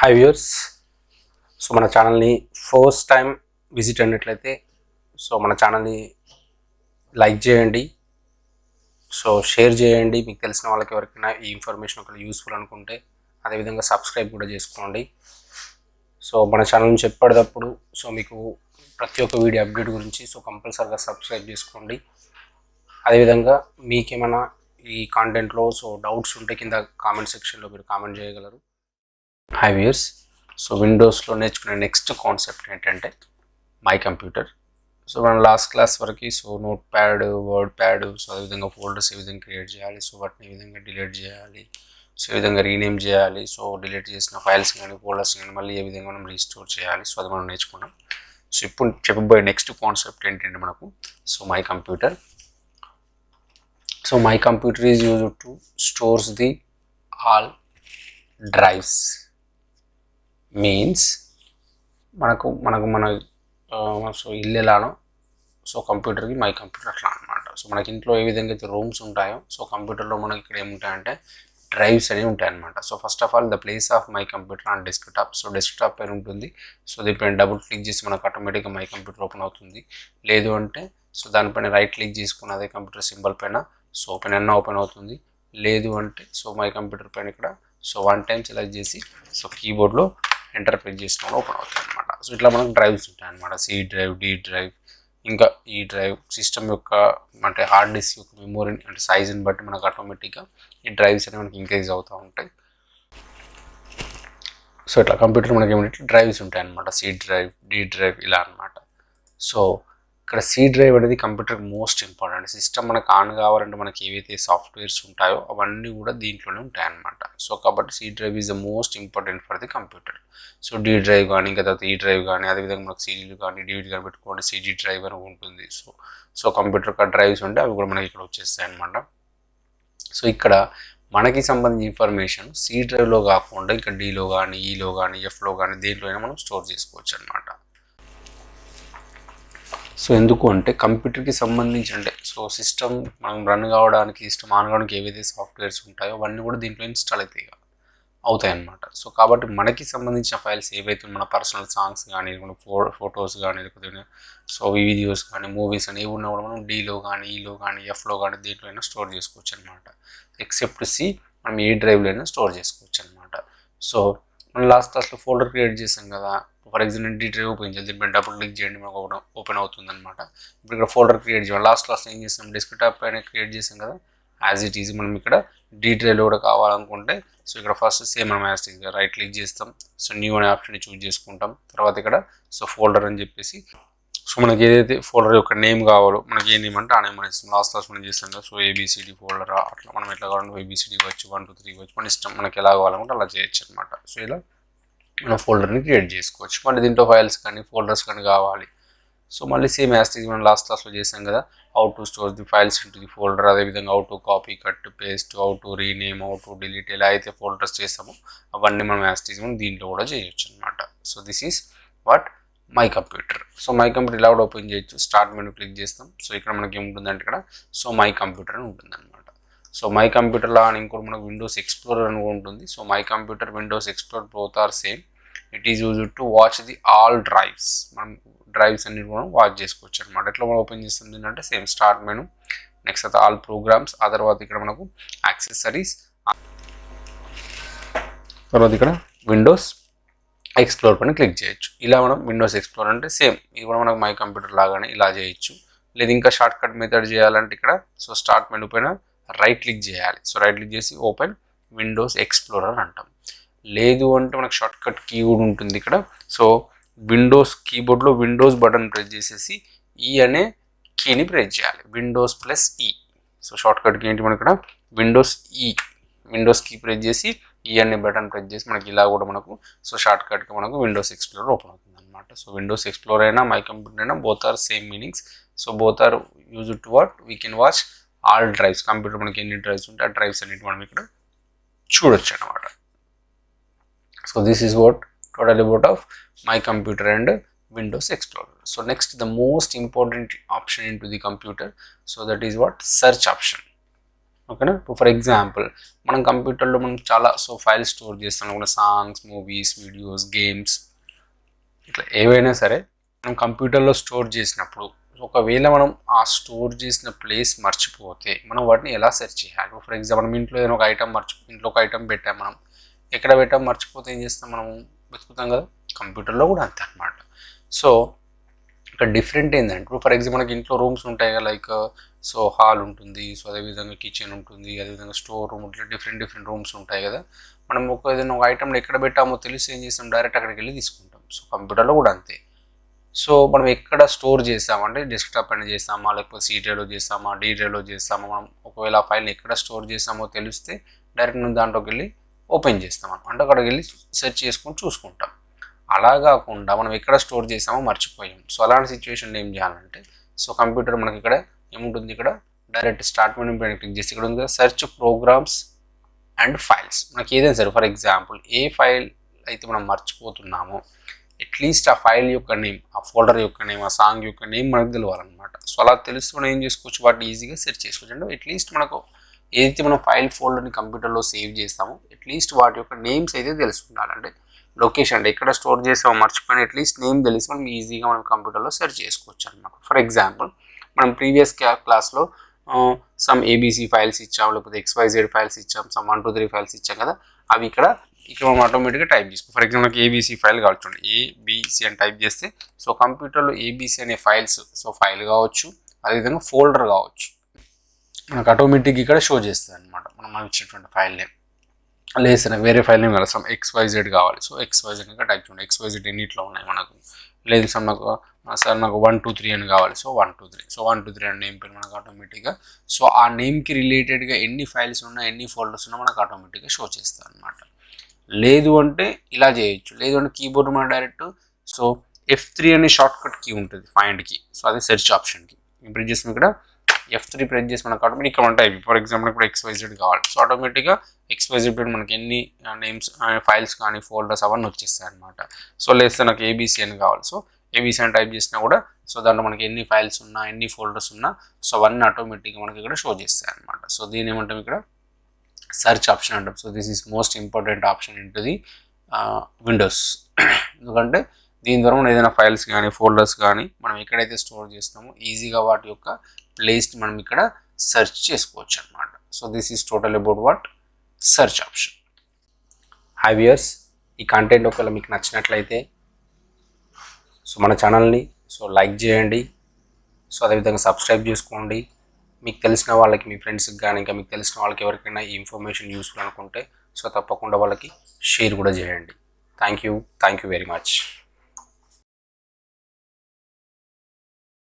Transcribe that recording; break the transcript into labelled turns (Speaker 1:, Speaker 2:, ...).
Speaker 1: Hi viewers. So మన ఛానల్ని first time visit అయినట్లయితే సో మన ఛానల్ని లైక్ చేయండి, సో షేర్ చేయండి. మీకు తెలిసిన వాళ్ళకి ఎవరికైనా ఈ ఇన్ఫర్మేషన్ ఒకవేళ యూస్ఫుల్ అనుకుంటే అదేవిధంగా సబ్స్క్రైబ్ కూడా చేసుకోండి. సో మన ఛానల్ నుంచి ఎప్పటికప్పుడు సో మీకు ప్రతి ఒక్క వీడియో అప్డేట్ గురించి సో కంపల్సరీగా సబ్స్క్రైబ్ చేసుకోండి. అదేవిధంగా మీకేమైనా ఈ కాంటెంట్లో సో డౌట్స్ ఉంటే కింద కామెంట్ సెక్షన్లో మీరు కామెంట్ చేయగలరు. Hi viewers. సో విండోస్లో నేర్చుకునే నెక్స్ట్ కాన్సెప్ట్ ఏంటంటే మై కంప్యూటర్. సో మనం లాస్ట్ క్లాస్ వరకు so note pad, word pad, so అదేవిధంగా ఫోల్డర్స్ ఏ విధంగా క్రియేట్ చేయాలి, సో వాటిని ఏ విధంగా డిలీట్ చేయాలి, సో ఏ విధంగా రీనేమ్ చేయాలి, సో డిలీట్ చేసిన ఫైల్స్ కానీ ఫోల్డర్స్ కానీ మళ్ళీ ఏ విధంగా మనం రీస్టోర్ చేయాలి, సో అది మనం నేర్చుకున్నాం. సో ఇప్పుడు చెప్పబోయే నెక్స్ట్ కాన్సెప్ట్ ఏంటంటే మనకు so my computer. So my computer is used to stores the all drives. Means మన సో ఇల్లు ఎలానో సో కంప్యూటర్కి మై కంప్యూటర్ అట్లా అనమాట. సో మనకి ఇంట్లో ఏ విధంగా అయితే రూమ్స్ ఉంటాయో సో కంప్యూటర్లో మనకి ఇక్కడ ఏముంటాయంటే డ్రైవ్స్ అనేవి ఉంటాయి అనమాట. So first of all the place of my computer on desktop. So desktop పైన ఉంటుంది. సో దీనిపైన డబుల్ క్లిక్ చేసి మనకు ఆటోమేటిక్గా మై కంప్యూటర్ ఓపెన్ అవుతుంది. లేదు అంటే సో దానిపైన రైట్ క్లిక్ చేసుకుని అదే కంప్యూటర్ సింబల్ పైన సో ఓపెన్ అన్న ఓపెన్ అవుతుంది. లేదు అంటే సో మై కంప్యూటర్ పైన ఇక్కడ సో 1 టైం సెలెక్ట్ చేసి సో కీబోర్డ్లో ఎంటర్ ప్రెస్ చేసిన ఓపెన్ అవుతుంది అనమాట. సో ఇట్లా మనకు డ్రైవ్స్ ఉంటాయి అనమాట. సి డ్రైవ్, డి డ్రైవ్, ఇంకా ఈ డ్రైవ్ సిస్టమ్ యొక్క అంటే హార్డ్ డిస్క్ యొక్క మెమోరీ అంటే సైజుని బట్టి మనకు ఆటోమేటిక్గా ఈ డ్రైవ్స్ అనేవి మనకి ఇంక్రీజ్ అవుతూ ఉంటాయి. సో ఇట్లా కంప్యూటర్ మనకి ఏమంటే డ్రైవ్స్ ఉంటాయి అనమాట. సి డ్రైవ్, డి డ్రైవ్ ఇలా అనమాట. సో ఇక్కడ సి డ్రైవ్ అనేది కంప్యూటర్ మోస్ట్ ఇంపార్టెంట్. సిస్టమ్ మనకు ఆన్ కావాలంటే మనకి ఏవైతే సాఫ్ట్వేర్స్ ఉంటాయో అవన్నీ కూడా దీంట్లోనే ఉంటాయి అనమాట. సో కాబట్టి C drive is the most important for the computer. So D drive కానీ ఇంకా తర్వాత ఈ డ్రైవ్ కానీ అదేవిధంగా మనకు సీడీలు కానీ డివిడి కానీ పెట్టుకోండి సిడి డ్రైవ్ అని ఉంటుంది. సో కంప్యూటర్ డ్రైవ్స్ ఉంటే అవి కూడా మనకి ఇక్కడ వచ్చేస్తాయి అనమాట. సో ఇక్కడ మనకి సంబంధించిన ఇన్ఫర్మేషన్ సి డ్రైవ్లో కాకుండా ఇంకా డిలో కానీ ఈలో కానీ ఎఫ్లో కానీ దేంట్లో అయినా మనం స్టోర్ చేసుకోవచ్చు అనమాట. సో ఎందుకు అంటే కంప్యూటర్కి సంబంధించి అంటే సో సిస్టమ్ మనం రన్ కావడానికి సిస్టమ్ ఆన్ కావడానికి ఏవైతే సాఫ్ట్వేర్స్ ఉంటాయో అవన్నీ కూడా దీంట్లో ఇన్స్టాల్ అవుతాయి అన్నమాట. సో కాబట్టి మనకి సంబంధించిన ఫైల్స్ ఏవైతే మన పర్సనల్ సాంగ్స్ కానీ ఫొటోస్ కానీ లేకపోతే సో వీడియోస్ కానీ మూవీస్ అని ఏవి ఉన్నా కూడా మనం డీలో కానీ ఈలో కానీ ఎఫ్లో కానీ దేంట్లో అయినా స్టోర్ చేసుకోవచ్చు అనమాట. ఎక్సెప్ట్ సి మనం ఏ డ్రైవ్లో అయినా స్టోర్ చేసుకోవచ్చు అనమాట. సో మనం లాస్ట్ క్లాస్లో ఫోల్డర్ క్రియేట్ చేసాం కదా. For example D drive open చేయాలి, దీనిపైన డబుల్ క్లిక్ చేయండి మనకు ఓపెన్ అవుతుంది అనమాట. ఇప్పుడు ఇక్కడ ఫోల్డర్ క్రియేట్ చేయాలి. లాస్ట్ క్లాస్లో ఏం చేసాం, డెస్క్టాప్ పైన క్రియేట్ చేసాం కదా. యాజ్ ఇట్ ఈజ్ మనం ఇక్కడ డి డ్రైవ్లో కూడా కావాలనుకుంటే సో ఇక్కడ ఫస్ట్ సేమ్ మనం as it is right click చేస్తాం. సో న్యూ అనే ఆప్షన్ చూజ్ చేసుకుంటాం. తర్వాత ఇక్కడ సో ఫోల్డర్ అని చెప్పేసి సో మనకి ఏదైతే ఫోల్డర్ యొక్క నేమ్ కావాలో మనకి ఏ నేమ్ అంటే ఆ నేమ్ మనం ఇస్తాం. లాస్ట్ క్లాస్ మనం చేస్తాం కదా. సో ఏబిసిడి ఫోల్డర్ అట్లా మనం ఎట్లా కావాలంటే ఏబిసిడి వచ్చు 1 2 3 వచ్చు మన ఇష్టం, మనకి ఎలా కావాలనుకుంటే అలా చేయొచ్చు అనమాట. సో ఇలా మనం ఫోల్డర్ని క్రియేట్ చేసుకోవచ్చు. మళ్ళీ దీంట్లో ఫైల్స్ కానీ ఫోల్డర్స్ కానీ కావాలి. సో మళ్ళీ సేమ్ యాజ్ ఇట్ ఈజ్ మనం లాస్ట్ క్లాస్లో చేసాం కదా. How to store the files into the folder, అదేవిధంగా how to copy cut paste, how to rename, how to delete ఎలా అయితే ఫోల్డర్స్ చేస్తామో అవన్నీ మనం యాజ్ ఇట్ ఈజ్ మనం దీంట్లో కూడా చేయొచ్చు అనమాట. So this is what my computer. So my computer ఇలా కూడా ఓపెన్ చేయొచ్చు. స్టార్ట్ మెనూ క్లిక్ చేస్తాం. సో ఇక్కడ మనకి ఏముంటుందంటే ఇక్కడ సో మై కంప్యూటర్ అని ఉంటుంది అనమాట. సో మై కంప్యూటర్లో అని ఇంకోటి మనకు విండోస్ ఎక్స్ప్లోరర్ అని ఉంటుంది. So my computer Windows Explorer both are same. It is used to watch the all drives. మనం డ్రైవ్స్ అన్ని మనం వాచ్ చేసుకోవచ్చు అనమాట. ఎట్లా మనం ఓపెన్ చేస్తుంది అంటే సేమ్ స్టార్ట్ మెనూ, నెక్స్ట్ అయితే ఆల్ ప్రోగ్రామ్స్, ఆ తర్వాత ఇక్కడ మనకు యాక్సెసరీస్, తర్వాత ఇక్కడ విండోస్ ఎక్స్ప్లోర్ పైన క్లిక్ చేయొచ్చు. ఇలా మనం విండోస్ ఎక్స్ప్లోర్ అంటే సేమ్ ఇది కూడా మనకు మై కంప్యూటర్ లాగానే ఇలా చేయొచ్చు. లేదు ఇంకా షార్ట్ కట్ మెథడ్ చేయాలంటే ఇక్కడ సో స్టార్ట్ మెనూ పైన రైట్ క్లిక్ చేయాలి. సో రైట్ క్లిక్ చేసి ఓపెన్ విండోస్ ఎక్స్ప్లోరర్ అంటాం. లేదు అంటే మనకు షార్ట్ కట్ కీ కూడా ఉంటుంది ఇక్కడ. సో విండోస్ కీబోర్డ్లో విండోస్ బటన్ ప్రెస్ చేసేసి ఈ అనే కీని ప్రెస్ చేయాలి, Windows plus E. So shortcut key ఏంటి మనకి ఇక్కడ విండోస్ ఈ, విండోస్ కీ ప్రెస్ చేసి ఈ అనే బటన్ ప్రెస్ చేసి మనకి ఇలా కూడా మనకు సో షార్ట్ కట్కి మనకు విండోస్ ఎక్స్ప్లోరర్ ఓపెన్ అవుతుంది అనమాట. సో విండోస్ ఎక్స్ప్లోరర్ అయినా మై కంప్యూటర్ అయినా both are same meanings. So both are use to what we can watch all drives. Computer మనకి ఎన్ని డ్రైవ్స్ ఉంటే ఆ డ్రైవ్స్ అన్నిటి మనం ఇక్కడ చూడొచ్చు అనమాట. So this is what total about of my computer and Windows Explorer. So next, the most important option into the computer, so that is what search option. ఓకేనా. ఫర్ ఎగ్జాంపుల్ మనం కంప్యూటర్లో మనం చాలా ఫైల్స్ స్టోర్ చేస్తాం కూడా, songs, movies, videos, games, ఇట్లా ఏవైనా సరే మనం కంప్యూటర్లో స్టోర్ చేసినప్పుడు ఒకవేళ మనం ఆ స్టోర్ చేసిన ప్లేస్ మర్చిపోతే మనం వాటిని ఎలా సెర్చ్ చేయాలి. ఫర్ ఎగ్జాంపుల్ మనం ఇంట్లో ఏదైనా ఒక ఐటమ్ ఇంట్లో ఒక ఐటమ్ పెట్టాం, మనం ఎక్కడ పెట్టాం మర్చిపోతే ఏం చేస్తాం, మనం వెతుకుతాం కదా. కంప్యూటర్లో కూడా అంతే అనమాట. సో ఇక్కడ డిఫరెంట్ ఏంటంటే ఇప్పుడు ఫర్ ఎగ్జాంపుల్ మనకి ఇంట్లో రూమ్స్ ఉంటాయి కదా, లైక్ హాల్ ఉంటుంది, అదేవిధంగా కిచెన్ ఉంటుంది, అదేవిధంగా స్టోర్ రూమ్, ఇట్లా డిఫరెంట్ రూమ్స్ ఉంటాయి కదా. మనం ఏదైనా ఒక ఐటమ్ ఎక్కడ పెట్టామో తెలిసి ఏం చేస్తాం, డైరెక్ట్ అక్కడికి వెళ్ళి తీసుకుంటాం. కంప్యూటర్లో కూడా అంతే. మనం ఎక్కడ స్టోర్ చేసామంటే డెస్క్టాప్ పైన చేసామా, లేకపోతే సి డ్రైవ్లో చేసామా, డి డ్రైవ్లో చేసామా, మనం ఒకవేళ ఆ ఫైల్ని ఎక్కడ స్టోర్ చేసామో తెలిస్తే డైరెక్ట్ మనం దాంట్లోకి వెళ్ళి ఓపెన్ చేస్తాం, అంటే అక్కడికి వెళ్ళి సెర్చ్ చేసుకొని చూసుకుంటాం. అలా కాకుండా మనం ఎక్కడ స్టోర్ చేసామో మర్చిపోయాం. అలాంటి సిచ్యువేషన్లో ఏం చేయాలంటే కంప్యూటర్ మనకి ఇక్కడ ఏముంటుంది, ఇక్కడ డైరెక్ట్ స్టార్ట్ మెనూ పైన క్లిక్ చేసి ఇక్కడ ఉంది కదా సెర్చ్ ప్రోగ్రామ్స్ అండ్ ఫైల్స్. మనకి ఏదైనా సరే, ఫర్ ఎగ్జాంపుల్ ఏ ఫైల్ అయితే మనం మర్చిపోతున్నామో అట్లీస్ట్ ఆ ఫైల్ యొక్క నేమ్, ఆ ఫోల్డర్ యొక్క నేమ్, ఆ సాంగ్ యొక్క నేమ్ మనకు తెలియాలన్నమాట. అలా తెలిసి మనం ఏం చేసుకోవచ్చు, వాటిని ఈజీగా సెర్చ్ చేసుకోవచ్చు. అంటే అట్లీస్ట్ మనకు ఏదైతే మనం ఫైల్ ఫోల్డర్ని కంప్యూటర్లో సేవ్ చేస్తామో అట్లీస్ట్ వాటి యొక్క నేమ్స్ అయితే తెలుసుకుండాలి. అంటే లొకేషన్ అంటే ఎక్కడ స్టోర్ చేసామో మర్చిపోయిన అట్లీస్ట్ నేమ్ తెలిసి మనం ఈజీగా మనం కంప్యూటర్లో సెర్చ్ చేసుకోవచ్చు అనమాట. ఫర్ ఎగ్జాంపుల్ మనం ప్రీవియస్ క్లాస్లో సమ్ ఏబీసీ ఫైల్స్ ఇచ్చాం, లేకపోతే XYZ ఫైల్స్ ఇచ్చాం, సమ్ 1 2 3 ఫైల్స్ ఇచ్చాం కదా, అవి ఇక్కడ మనం ఆటోమేటిక్గా టైప్ చేసుకో. ఫర్ ఎగ్జాంపుల్ మనకి ఏబీసీ ఫైల్ కావచ్చు, చూడండి ఏబీసీ అని టైప్ చేస్తే కంప్యూటర్లో ఏబీసీ అనే ఫైల్స్ ఫైల్ కావచ్చు, అదేవిధంగా ఫోల్డర్ కావచ్చు, మనకు ఆటోమేటిక్ ఇక్కడ షో చేస్తుంది అనమాట. మనం ఇచ్చినటువంటి ఫైల్ నేమ్. లేదు సార్ వేరే ఫైల్ నేమ్ కావాలి, సమ్ XYZ కావాలి, XYZ ఇంకా టైప్ చూడండి. XYZ ఎన్నిట్లో ఉన్నాయి మనకు. లేదు సార్ నాకు 1 2 3 అని కావాలి, 1 2 3. 1 2 3 అని నేమ్ పేరు మనకు ఆటోమేటిక్గా ఆ నేమ్కి రిలేటెడ్గా ఎన్ని ఫైల్స్ ఉన్నా, ఎన్ని ఫోల్డర్స్ ఉన్నా మనకు ఆటోమేటిక్గా షో చేస్తుంది అనమాట. లేదు అంటే ఇలా చేయొచ్చు. లేదు అంటే కీబోర్డ్ మన డైరెక్ట్ F3 అనే షార్ట్ కట్ కీ ఉంటుంది ఫైండ్కి. అది సెర్చ్ ఆప్షన్కి ప్రెస్ చేసి ఇక్కడ F3 ప్రెస్ చేసి మనకు ఆటోమేటిక్ ఇక్కడ ఉంటాయి. ఫర్ ఎగ్జాంపుల్ ఇప్పుడు XYZ కావాలి, ఆటోమేటిక్గా XYZ మనకి ఎన్ని నేమ్స్, ఫైల్స్ కానీ ఫోల్డర్స్ అవన్నీ వచ్చేస్తాయి అనమాట. లేస్తే నాకు ABC అని కావాలి, ABC అని టైప్ చేసినా కూడా దాంట్లో మనకి ఎన్ని ఫైల్స్ ఉన్నా, ఎన్ని ఫోల్డర్స్ ఉన్నా అవన్నీ ఆటోమేటిక్గా మనకి ఇక్కడ షో చేస్తాయి అనమాట. దీని ఏమంటాం ఇక్కడ సెర్చ్ ఆప్షన్ అంటాం. This is most important option in to the Windows. ఎందుకంటే దీని ద్వారా మనం ఏదైనా ఫైల్స్ కానీ ఫోల్డర్స్ కానీ మనం ఎక్కడైతే స్టోర్ చేస్తామో ఈజీగా వాటి యొక్క ప్లేస్ మనం ఇక్కడ సెర్చ్ చేసుకోవచ్చు అనమాట. This is total about what search option. High viewers, ఈ కంటెంట్ ఒకవేళ మీకు నచ్చినట్లయితే మన ఛానల్ని లైక్ చేయండి, అదేవిధంగా సబ్స్క్రైబ్ చేసుకోండి. మీకు తెలిసిన వాళ్ళకి, మీ ఫ్రెండ్స్కి కానీ ఇంకా మీకు తెలిసిన వాళ్ళకి ఎవరికైనా ఈ ఇన్ఫర్మేషన్ యూస్ఫుల్ అనుకుంటే తప్పకుండా వాళ్ళకి షేర్ కూడా చేయండి. Thank you very much.